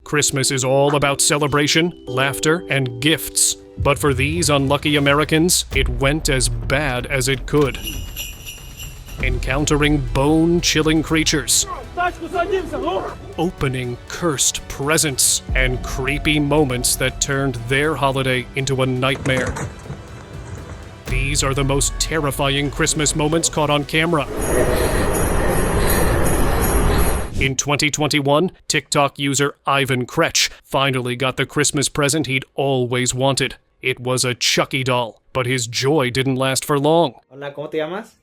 Christmas is all about celebration, laughter, and gifts. But for these unlucky Americans, it went as bad as it could. Encountering bone-chilling creatures, opening cursed presents, and creepy moments that turned their holiday into a nightmare. These are the most terrifying Christmas moments caught on camera. In 2021, TikTok user Ivan Kretsch finally got the Christmas present he'd always wanted. It was a Chucky doll, but his joy didn't last for long. Hola, ¿cómo te llamas?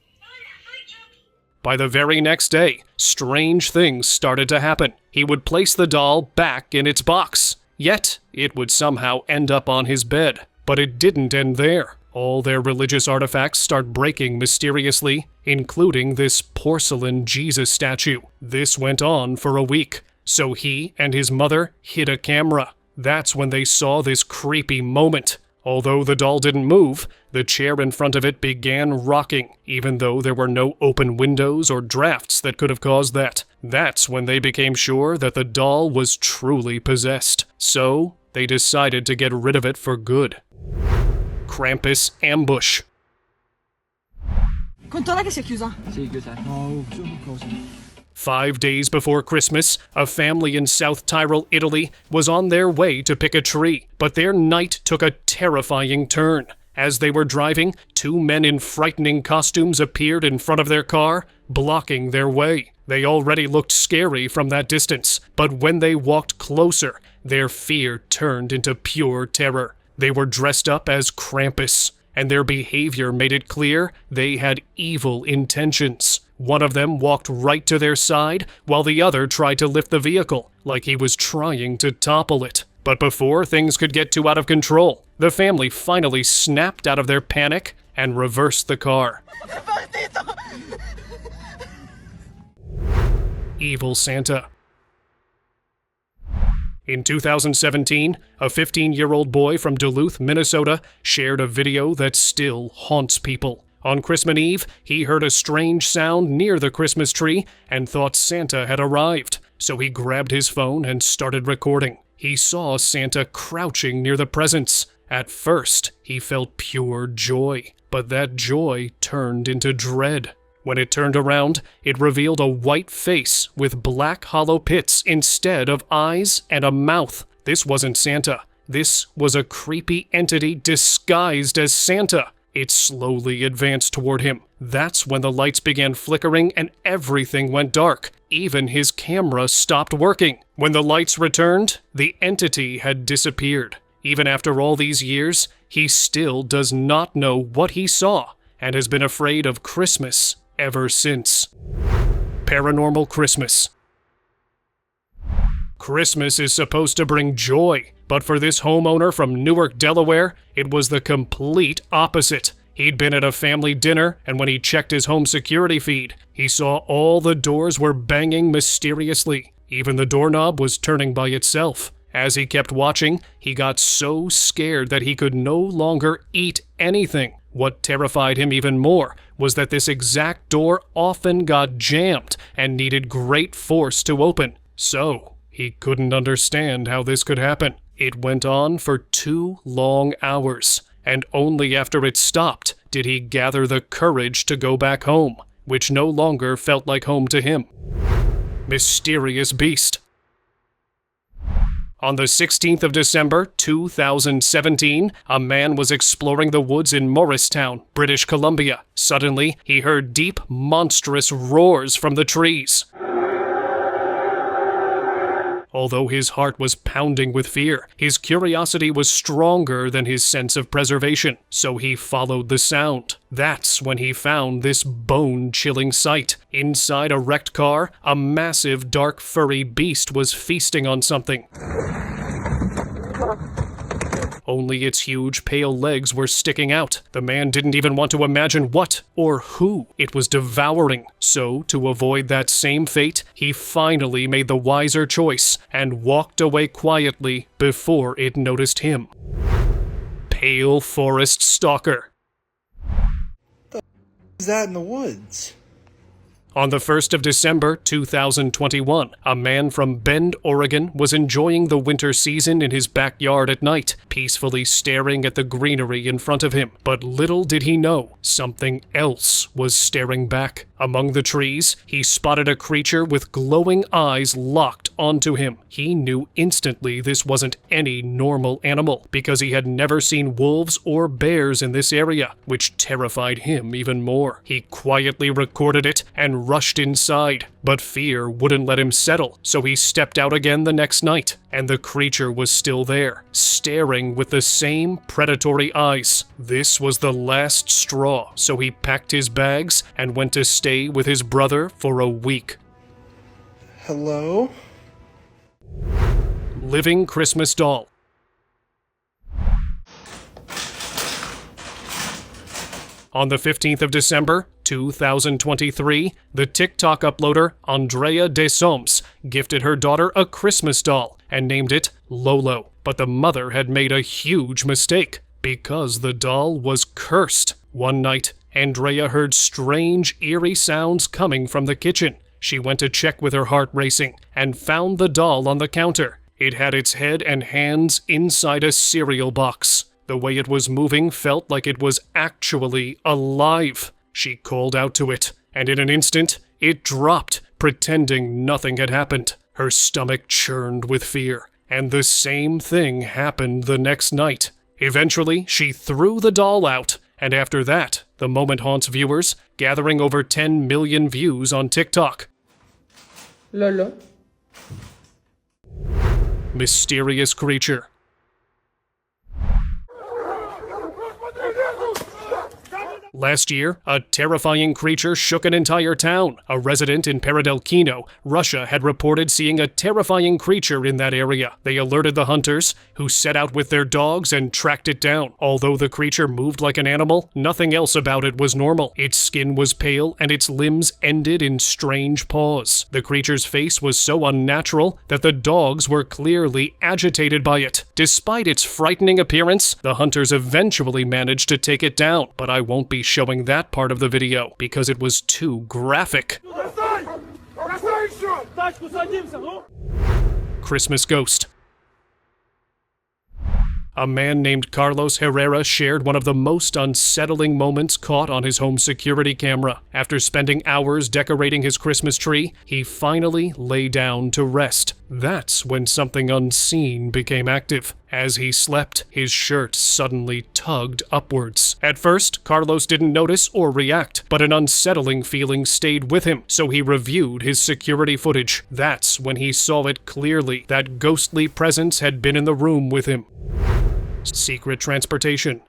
By the very next day, strange things started to happen. He would place the doll back in its box, yet it would somehow end up on his bed. But it didn't end there. All their religious artifacts start breaking mysteriously, including this porcelain Jesus statue. This went on for a week, so he and his mother hid a camera. That's when they saw this creepy moment. Although the doll didn't move, the chair in front of it began rocking, even though there were no open windows or drafts that could have caused that. That's when they became sure that the doll was truly possessed. So, they decided to get rid of it for good. Krampus ambush. Controlla che sia chiusa. Sì, chiusa. No, sono cose. 5 days before Christmas, a family in South Tyrol, Italy, was on their way to pick a tree, but their night took a terrifying turn. As they were driving, 2 men in frightening costumes appeared in front of their car, blocking their way. They already looked scary from that distance, but when they walked closer, their fear turned into pure terror. They were dressed up as Krampus, and their behavior made it clear they had evil intentions. One of them walked right to their side, while the other tried to lift the vehicle, like he was trying to topple it. But before things could get too out of control, the family finally snapped out of their panic and reversed the car. Evil Santa. In 2017, a 15-year-old boy from Duluth, Minnesota, shared a video that still haunts people. On Christmas Eve, he heard a strange sound near the Christmas tree and thought Santa had arrived, so he grabbed his phone and started recording. He saw Santa crouching near the presents. At first, he felt pure joy, but that joy turned into dread. When it turned around, it revealed a white face with black hollow pits instead of eyes and a mouth. This wasn't Santa. This was a creepy entity disguised as Santa. It slowly advanced toward him. That's when the lights began flickering and everything went dark. Even his camera stopped working. When the lights returned, the entity had disappeared. Even after all these years, he still does not know what he saw and has been afraid of Christmas ever since. Paranormal Christmas. Christmas is supposed to bring joy, but for this homeowner from Newark, Delaware, it was the complete opposite. He'd been at a family dinner, and when he checked his home security feed, he saw all the doors were banging mysteriously. Even the doorknob was turning by itself. As he kept watching, he got so scared that he could no longer eat anything. What terrified him even more was that this exact door often got jammed and needed great force to open. So, he couldn't understand how this could happen. It went on for 2 long hours, and only after it stopped did he gather the courage to go back home, which no longer felt like home to him. Mysterious beast. On the 16th of December, 2017, a man was exploring the woods in Morristown, British Columbia. Suddenly, he heard deep, monstrous roars from the trees. Although his heart was pounding with fear, his curiosity was stronger than his sense of preservation, so he followed the sound. That's when he found this bone-chilling sight. Inside a wrecked car, a massive, dark, furry beast was feasting on something. Only its huge, pale legs were sticking out. The man didn't even want to imagine what or who it was devouring. So, to avoid that same fate, he finally made the wiser choice and walked away quietly before it noticed him. Pale Forest Stalker. What is that in the woods? On the 1st of December 2021, a man from Bend, Oregon was enjoying the winter season in his backyard at night, peacefully staring at the greenery in front of him. But little did he know, something else was staring back. Among the trees, he spotted a creature with glowing eyes locked onto him. He knew instantly this wasn't any normal animal, because he had never seen wolves or bears in this area, which terrified him even more. He quietly recorded it and rushed inside, but fear wouldn't let him settle, so he stepped out again the next night, and the creature was still there, staring with the same predatory eyes. This was the last straw, so he packed his bags and went to stay with his brother for a week. Hello? Living Christmas Doll. On the 15th of December, 2023, the TikTok uploader Andrea Desoms gifted her daughter a Christmas doll and named it Lolo. But the mother had made a huge mistake because the doll was cursed. One night, Andrea heard strange, eerie sounds coming from the kitchen. She went to check with her heart racing and found the doll on the counter. It had its head and hands inside a cereal box. The way it was moving felt like it was actually alive. She called out to it, and in an instant, it dropped, pretending nothing had happened. Her stomach churned with fear, and the same thing happened the next night. Eventually, she threw the doll out, and after that, the moment haunts viewers, gathering over 10 million views on TikTok. Lolo. Mysterious creature. Last year, a terrifying creature shook an entire town. A resident in Paradelkino, Russia, had reported seeing a terrifying creature in that area. They alerted the hunters, who set out with their dogs and tracked it down. Although the creature moved like an animal, nothing else about it was normal. Its skin was pale, and its limbs ended in strange paws. The creature's face was so unnatural that the dogs were clearly agitated by it. Despite its frightening appearance, the hunters eventually managed to take it down, but I won't be showing that part of the video because it was too graphic. Christmas Ghost. A man named Carlos Herrera shared one of the most unsettling moments caught on his home security camera. After spending hours decorating his Christmas tree, he finally lay down to rest. That's when something unseen became active. As he slept, his shirt suddenly tugged upwards. At first, Carlos didn't notice or react, but an unsettling feeling stayed with him, so he reviewed his security footage. That's when he saw it clearly. That ghostly presence had been in the room with him. Secret transportation.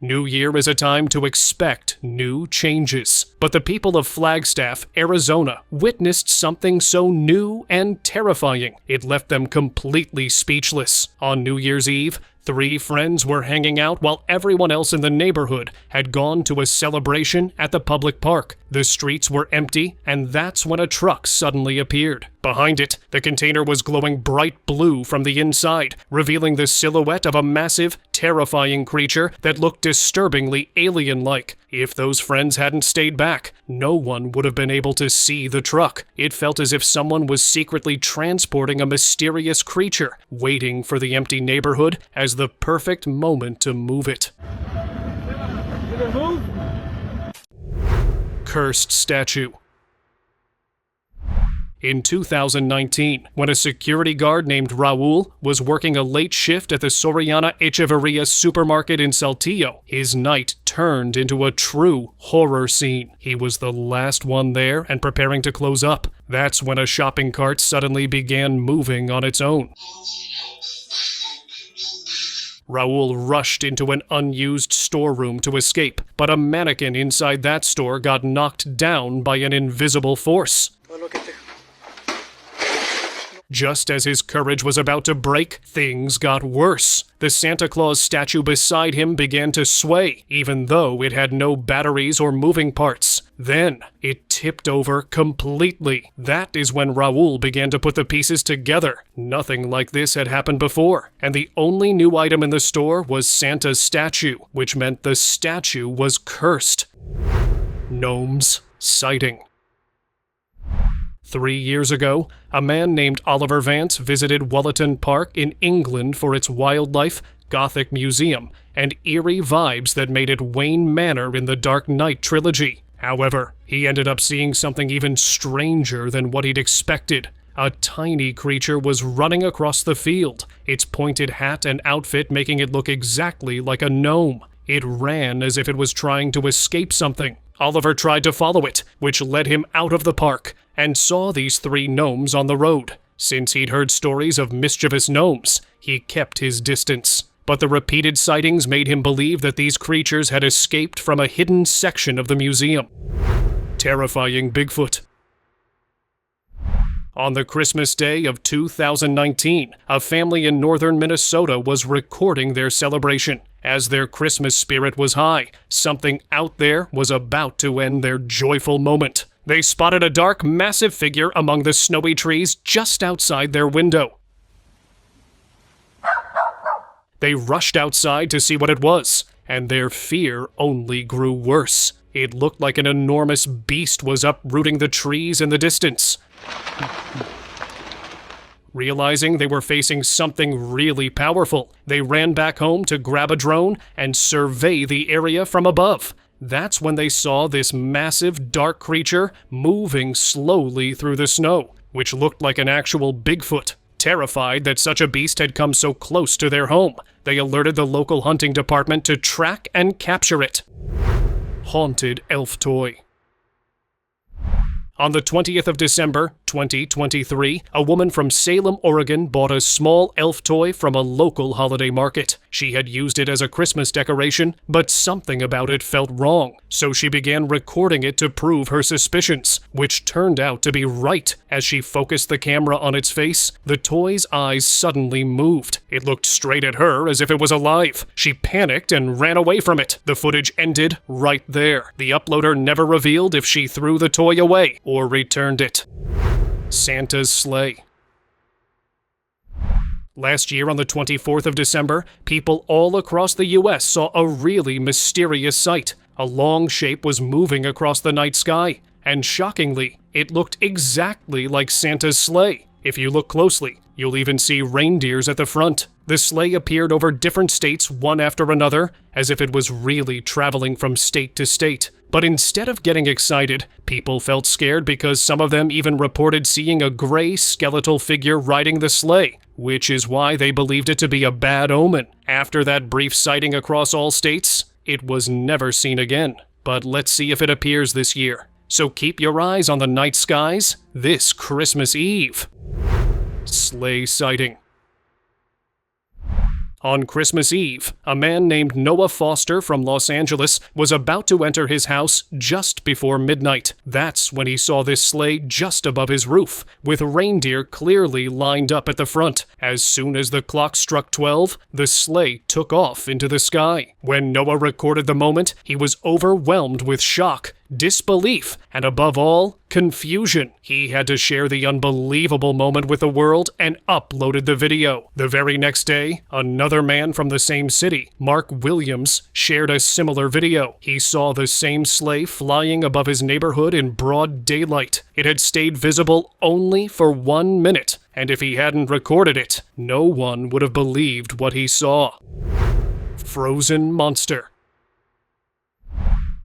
New Year is a time to expect new changes. But the people of Flagstaff, Arizona, witnessed something so new and terrifying, it left them completely speechless. On New Year's Eve, 3 friends were hanging out while everyone else in the neighborhood had gone to a celebration at the public park. The streets were empty, and that's when a truck suddenly appeared. Behind it, the container was glowing bright blue from the inside, revealing the silhouette of a massive, terrifying creature that looked disturbingly alien-like. If those friends hadn't stayed back, no one would have been able to see the truck. It felt as if someone was secretly transporting a mysterious creature, waiting for the empty neighborhood as the perfect moment to move it. Cursed statue. In 2019, when a security guard named Raul was working a late shift at the Soriana Echeverria supermarket in Saltillo, his night turned into a true horror scene. He was the last one there and preparing to close up. That's when a shopping cart suddenly began moving on its own. Raul rushed into an unused storeroom to escape, but a mannequin inside that store got knocked down by an invisible force. Just as his courage was about to break, things got worse. The Santa Claus statue beside him began to sway, even though it had no batteries or moving parts. Then, it tipped over completely. That is when Raoul began to put the pieces together. Nothing like this had happened before, and the only new item in the store was Santa's statue, which meant the statue was cursed. Gnomes sighting. 3 years ago, a man named Oliver Vance visited Wollaton Park in England for its wildlife, Gothic museum, and eerie vibes that made it Wayne Manor in the Dark Knight trilogy. However, he ended up seeing something even stranger than what he'd expected. A tiny creature was running across the field, its pointed hat and outfit making it look exactly like a gnome. It ran as if it was trying to escape something. Oliver tried to follow it, which led him out of the park, and saw these 3 gnomes on the road. Since he'd heard stories of mischievous gnomes, he kept his distance. But the repeated sightings made him believe that these creatures had escaped from a hidden section of the museum. Terrifying Bigfoot. On the Christmas day of 2019, a family in northern Minnesota was recording their celebration. As their Christmas spirit was high, something out there was about to end their joyful moment. They spotted a dark, massive figure among the snowy trees just outside their window. They rushed outside to see what it was, and their fear only grew worse. It looked like an enormous beast was uprooting the trees in the distance. Realizing they were facing something really powerful, they ran back home to grab a drone and survey the area from above. That's when they saw this massive, dark creature moving slowly through the snow, which looked like an actual Bigfoot. Terrified that such a beast had come so close to their home, they alerted the local hunting department to track and capture it. Haunted elf toy. On the 20th of December, 2023, a woman from Salem, Oregon bought a small elf toy from a local holiday market. She had used it as a Christmas decoration, but something about it felt wrong, so she began recording it to prove her suspicions, which turned out to be right. As she focused the camera on its face, the toy's eyes suddenly moved. It looked straight at her as if it was alive. She panicked and ran away from it. The footage ended right there. The uploader never revealed if she threw the toy away or returned it. Santa's sleigh. Last year on the 24th of December, people all across the US saw a really mysterious sight. A long shape was moving across the night sky, and shockingly, it looked exactly like Santa's sleigh. If you look closely, you'll even see reindeers at the front. The sleigh appeared over different states one after another, as if it was really traveling from state to state. But instead of getting excited, people felt scared because some of them even reported seeing a gray skeletal figure riding the sleigh, which is why they believed it to be a bad omen. After that brief sighting across all states, it was never seen again. But let's see if it appears this year. So keep your eyes on the night skies this Christmas Eve. Sleigh sighting. On Christmas Eve, a man named Noah Foster from Los Angeles was about to enter his house just before midnight. That's when he saw this sleigh just above his roof, with reindeer clearly lined up at the front. As soon as the clock struck 12, the sleigh took off into the sky. When Noah recorded the moment, he was overwhelmed with shock, disbelief, and above all, confusion. He had to share the unbelievable moment with the world and uploaded the video. The very next day, another man from the same city, Mark Williams, shared a similar video. He saw the same sleigh flying above his neighborhood in broad daylight. It had stayed visible only for 1 minute, and if he hadn't recorded it, no one would have believed what he saw. Frozen monster.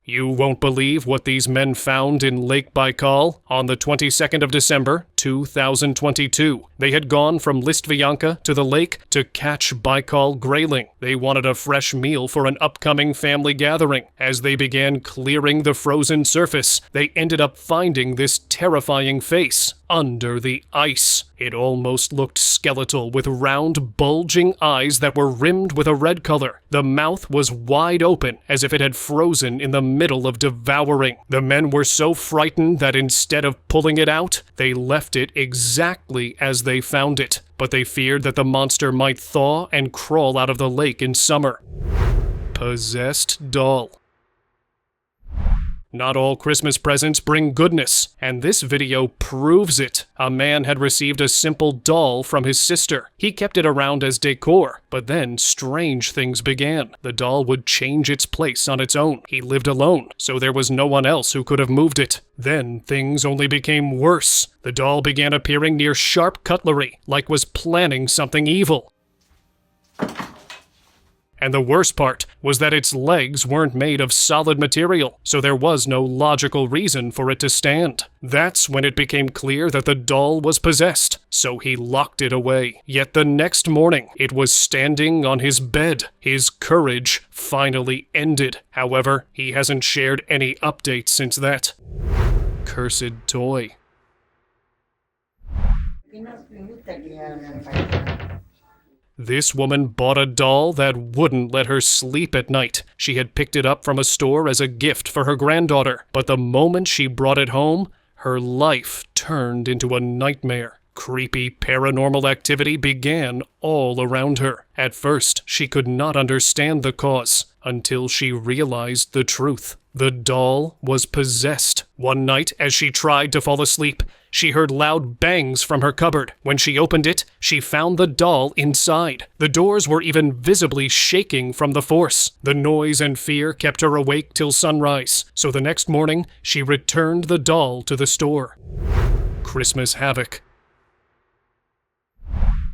You won't believe what these men found in Lake Baikal on the 22nd of December, 2022. They had gone from Listvianka to the lake to catch Baikal grayling. They wanted a fresh meal for an upcoming family gathering. As they began clearing the frozen surface, they ended up finding this terrifying face under the ice. It almost looked skeletal, with round, bulging eyes that were rimmed with a red color. The mouth was wide open, as if it had frozen in the middle of devouring. The men were so frightened that instead of pulling it out, they left it exactly as they found it. But they feared that the monster might thaw and crawl out of the lake in summer. Possessed doll. Not all Christmas presents bring goodness, and this video proves it. A man had received a simple doll from his sister. He kept it around as decor, but then strange things began. The doll would change its place on its own. He lived alone, so there was no one else who could have moved it. Then things only became worse. The doll began appearing near sharp cutlery, like was planning something evil. And the worst part was that its legs weren't made of solid material, so there was no logical reason for it to stand. That's when it became clear that the doll was possessed, so he locked it away. Yet the next morning, it was standing on his bed. His courage finally ended. However, he hasn't shared any updates since that. Cursed toy. This woman bought a doll that wouldn't let her sleep at night. She had picked it up from a store as a gift for her granddaughter, but the moment she brought it home, her life turned into a nightmare. Creepy paranormal activity began all around her. At first, she could not understand the cause, until she realized the truth. The doll was possessed. One night, as she tried to fall asleep, she heard loud bangs from her cupboard. When she opened it, she found the doll inside. The doors were even visibly shaking from the force. The noise and fear kept her awake till sunrise, so the next morning, she returned the doll to the store. Christmas havoc.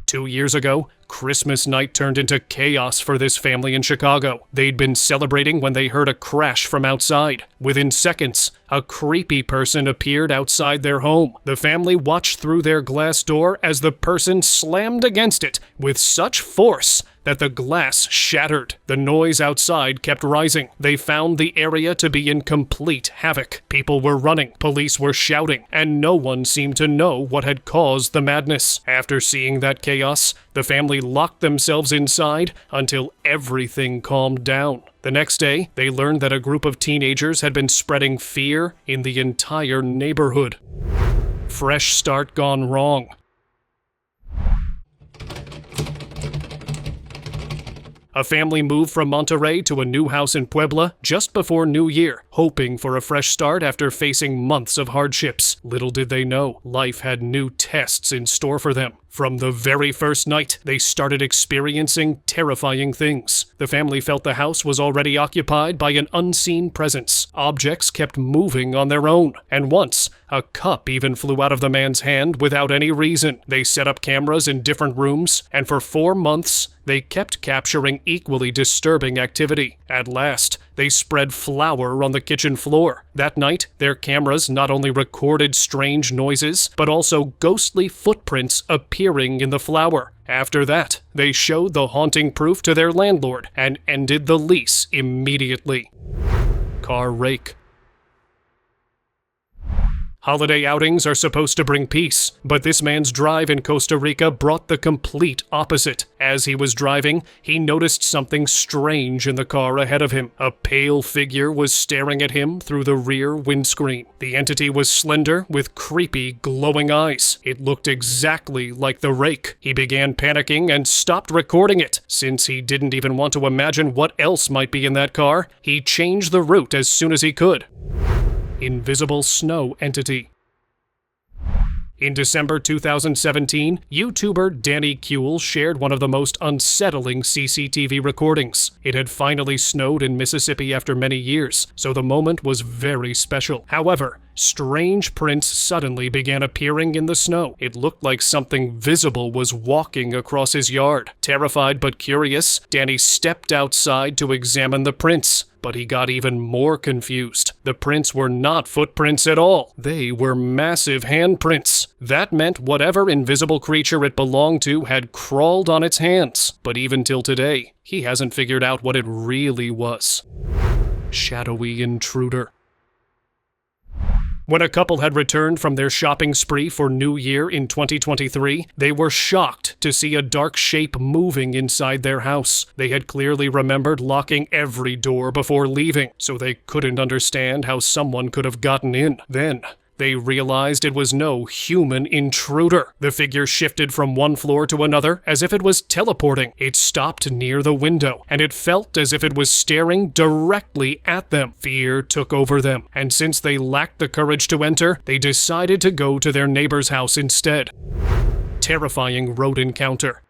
2 years ago, Christmas night turned into chaos for this family in Chicago. They'd been celebrating when they heard a crash from outside. Within seconds, a creepy person appeared outside their home. The family watched through their glass door as the person slammed against it with such force that the glass shattered. The noise outside kept rising. They found the area to be in complete havoc. People were running, police were shouting, and no one seemed to know what had caused the madness. After seeing that chaos, the family locked themselves inside until everything calmed down. The next day, they learned that a group of teenagers had been spreading fear in the entire neighborhood. Fresh start gone wrong. A family moved from Monterey to a new house in Puebla just before New Year, hoping for a fresh start after facing months of hardships. Little did they know, life had new tests in store for them. From the very first night, they started experiencing terrifying things. The family felt the house was already occupied by an unseen presence. Objects kept moving on their own, and once, a cup even flew out of the man's hand without any reason. They set up cameras in different rooms, and for 4 months, they kept capturing equally disturbing activity. At last, they spread flour on the kitchen floor. That night, their cameras not only recorded strange noises, but also ghostly footprints appearing in the flour. After that, they showed the haunting proof to their landlord and ended the lease immediately. Car rake. Holiday outings are supposed to bring peace, but this man's drive in Costa Rica brought the complete opposite. As he was driving, he noticed something strange in the car ahead of him. A pale figure was staring at him through the rear windscreen. The entity was slender, with creepy, glowing eyes. It looked exactly like the rake. He began panicking and stopped recording it. Since he didn't even want to imagine what else might be in that car, he changed the route as soon as he could. Invisible snow entity. In December 2017, YouTuber Danny Kuehl shared one of the most unsettling CCTV recordings. It had finally snowed in Mississippi after many years, so the moment was very special. However, strange prints suddenly began appearing in the snow. It looked like something visible was walking across his yard. Terrified but curious, Danny stepped outside to examine the prints. But he got even more confused. The prints were not footprints at all. They were massive handprints. That meant whatever invisible creature it belonged to had crawled on its hands. But even till today, he hasn't figured out what it really was. Shadowy intruder. When a couple had returned from their shopping spree for New Year in 2023, they were shocked to see a dark shape moving inside their house. They had clearly remembered locking every door before leaving, so they couldn't understand how someone could have gotten in. Then, They realized it was no human intruder. The figure shifted from one floor to another as if it was teleporting. It stopped near the window, and it felt as if it was staring directly at them. Fear took over them, and since they lacked the courage to enter, they decided to go to their neighbor's house instead. Terrifying road encounter.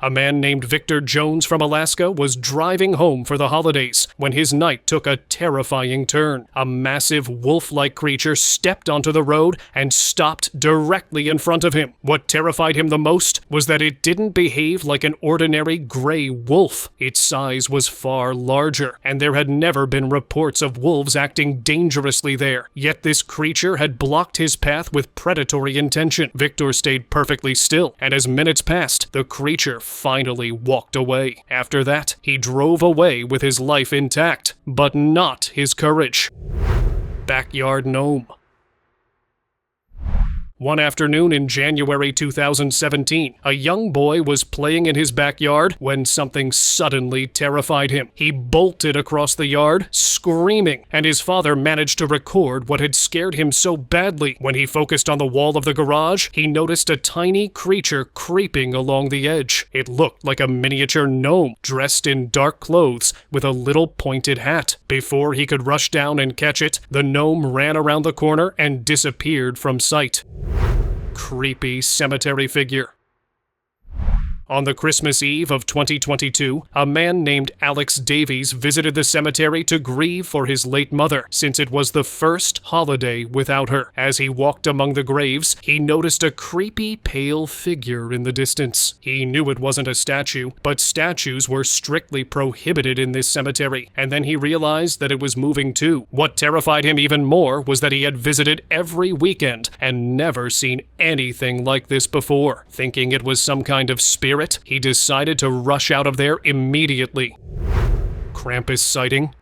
A man named Victor Jones from Alaska was driving home for the holidays when his night took a terrifying turn. A massive wolf-like creature stepped onto the road and stopped directly in front of him. What terrified him the most was that it didn't behave like an ordinary gray wolf. Its size was far larger, and there had never been reports of wolves acting dangerously there. Yet this creature had blocked his path with predatory intention. Victor stayed perfectly still, and as minutes passed, the creature finally walked away. After that, he drove away with his life intact, but not his courage. Backyard gnome. One afternoon in January 2017, a young boy was playing in his backyard when something suddenly terrified him. He bolted across the yard, screaming, and his father managed to record what had scared him so badly. When he focused on the wall of the garage, he noticed a tiny creature creeping along the edge. It looked like a miniature gnome, dressed in dark clothes with a little pointed hat. Before he could rush down and catch it, the gnome ran around the corner and disappeared from sight. Creepy cemetery figure. On the Christmas Eve of 2022, a man named Alex Davies visited the cemetery to grieve for his late mother, since it was the first holiday without her. As he walked among the graves, he noticed a creepy pale figure in the distance. He knew it wasn't a statue, but statues were strictly prohibited in this cemetery, and then he realized that it was moving too. What terrified him even more was that he had visited every weekend and never seen anything like this before. Thinking it was some kind of spirit, he decided to rush out of there immediately. Krampus sighting.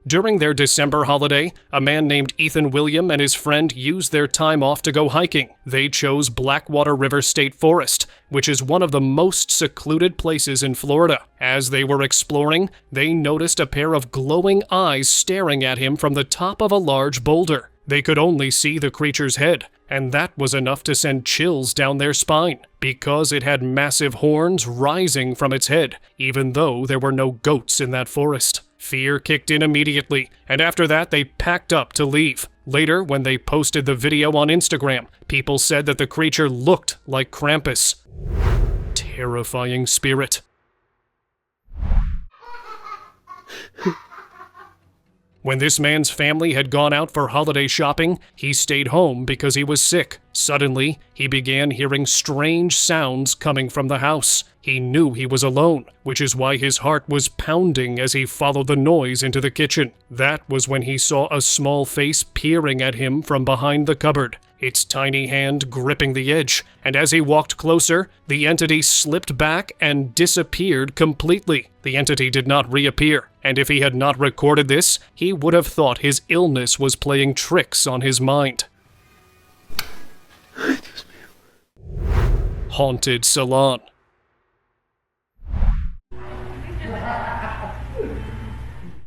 During their December holiday, a man named Ethan William and his friend used their time off to go hiking. They chose Blackwater River State Forest, which is one of the most secluded places in Florida. As they were exploring, they noticed a pair of glowing eyes staring at him from the top of a large boulder. They could only see the creature's head, and that was enough to send chills down their spine, because it had massive horns rising from its head, even though there were no goats in that forest. Fear kicked in immediately, and after that they packed up to leave. Later, when they posted the video on Instagram, people said that the creature looked like Krampus. Terrifying spirit. When this man's family had gone out for holiday shopping, he stayed home because he was sick. Suddenly, he began hearing strange sounds coming from the house. He knew he was alone, which is why his heart was pounding as he followed the noise into the kitchen. That was when he saw a small face peering at him from behind the cupboard, its tiny hand gripping the edge, and as he walked closer, the entity slipped back and disappeared completely. The entity did not reappear, and if he had not recorded this, he would have thought his illness was playing tricks on his mind. Haunted salon.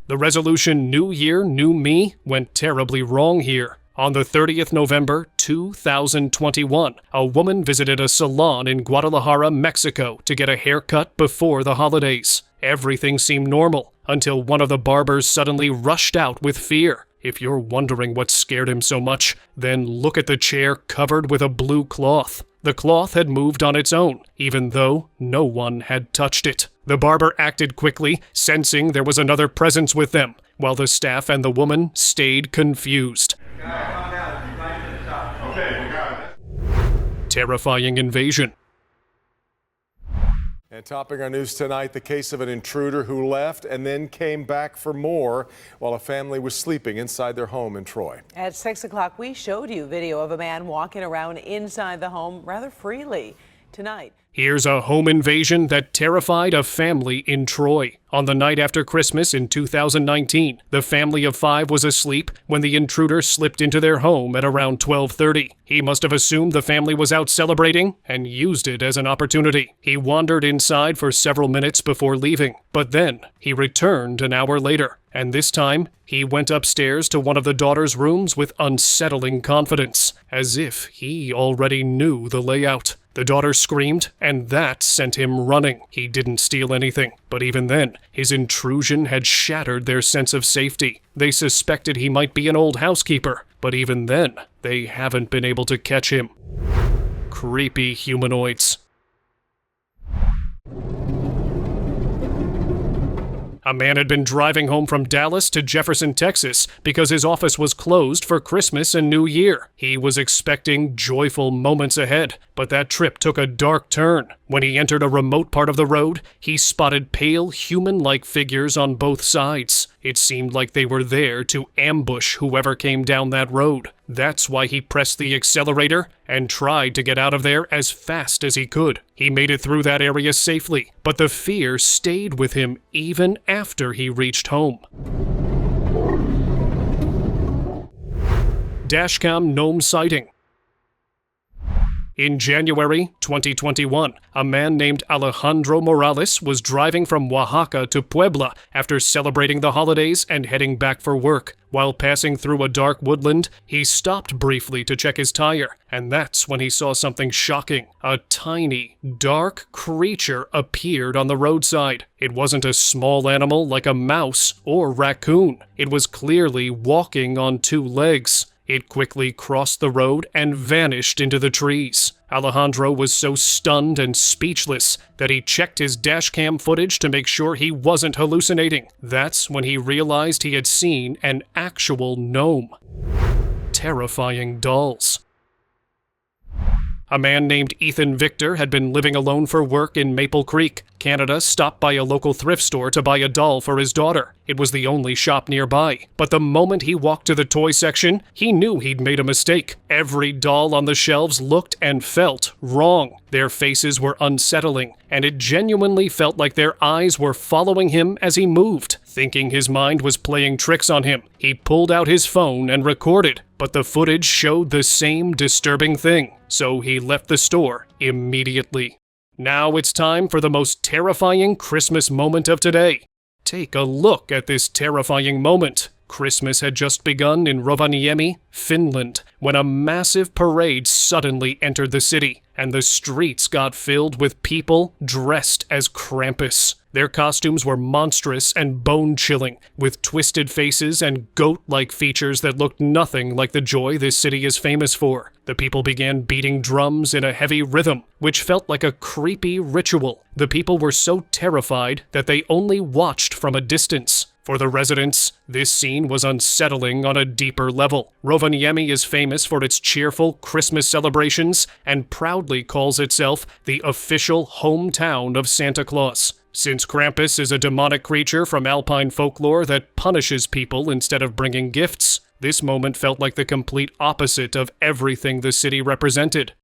The resolution New Year, New Me went terribly wrong here. On the 30th November 2021, a woman visited a salon in Guadalajara, Mexico to get a haircut before the holidays. Everything seemed normal until one of the barbers suddenly rushed out with fear. If you're wondering what scared him so much, then look at the chair covered with a blue cloth. The cloth had moved on its own, even though no one had touched it. The barber acted quickly, sensing there was another presence with them, while the staff and the woman stayed confused. Terrifying invasion. And topping our news tonight, the case of an intruder who left and then came back for more while a family was sleeping inside their home in Troy. At 6 o'clock, we showed you video of a man walking around inside the home rather freely. tonight. Here's a home invasion that terrified a family in Troy. On the night after Christmas in 2019, the family of 5 was asleep when the intruder slipped into their home at around 12:30. He must have assumed the family was out celebrating and used it as an opportunity. He wandered inside for several minutes before leaving, but then he returned an hour later. And this time, he went upstairs to one of the daughter's rooms with unsettling confidence, as if he already knew the layout. The daughter screamed, and that sent him running. He didn't steal anything, but even then, his intrusion had shattered their sense of safety. They suspected he might be an old housekeeper, but even then, they haven't been able to catch him. Creepy humanoids. A man had been driving home from Dallas to Jefferson, Texas, because his office was closed for Christmas and New Year. He was expecting joyful moments ahead, but that trip took a dark turn. When he entered a remote part of the road, he spotted pale, human-like figures on both sides. It seemed like they were there to ambush whoever came down that road. That's why he pressed the accelerator and tried to get out of there as fast as he could. He made it through that area safely, but the fear stayed with him even after he reached home. Dashcam Gnome sighting. In January 2021, a man named Alejandro Morales was driving from Oaxaca to Puebla after celebrating the holidays and heading back for work. While passing through a dark woodland, he stopped briefly to check his tire, and that's when he saw something shocking. A tiny, dark creature appeared on the roadside. It wasn't a small animal like a mouse or raccoon. It was clearly walking on 2 legs. It quickly crossed the road and vanished into the trees. Alejandro was so stunned and speechless that he checked his dashcam footage to make sure he wasn't hallucinating. That's when he realized he had seen an actual gnome. Terrifying dolls. A man named Ethan Victor had been living alone for work in Maple Creek, Canada, stopped by a local thrift store to buy a doll for his daughter. It was the only shop nearby. But the moment he walked to the toy section, he knew he'd made a mistake. Every doll on the shelves looked and felt wrong. Their faces were unsettling, and it genuinely felt like their eyes were following him as he moved. Thinking his mind was playing tricks on him, he pulled out his phone and recorded, but the footage showed the same disturbing thing. So he left the store immediately. Now it's time for the most terrifying Christmas moment of today. Take a look at this terrifying moment. Christmas had just begun in Rovaniemi, Finland, when a massive parade suddenly entered the city, and the streets got filled with people dressed as Krampus. Their costumes were monstrous and bone-chilling, with twisted faces and goat-like features that looked nothing like the joy this city is famous for. The people began beating drums in a heavy rhythm, which felt like a creepy ritual. The people were so terrified that they only watched from a distance. For the residents, this scene was unsettling on a deeper level. Rovaniemi is famous for its cheerful Christmas celebrations and proudly calls itself the official hometown of Santa Claus. Since Krampus is a demonic creature from Alpine folklore that punishes people instead of bringing gifts, this moment felt like the complete opposite of everything the city represented.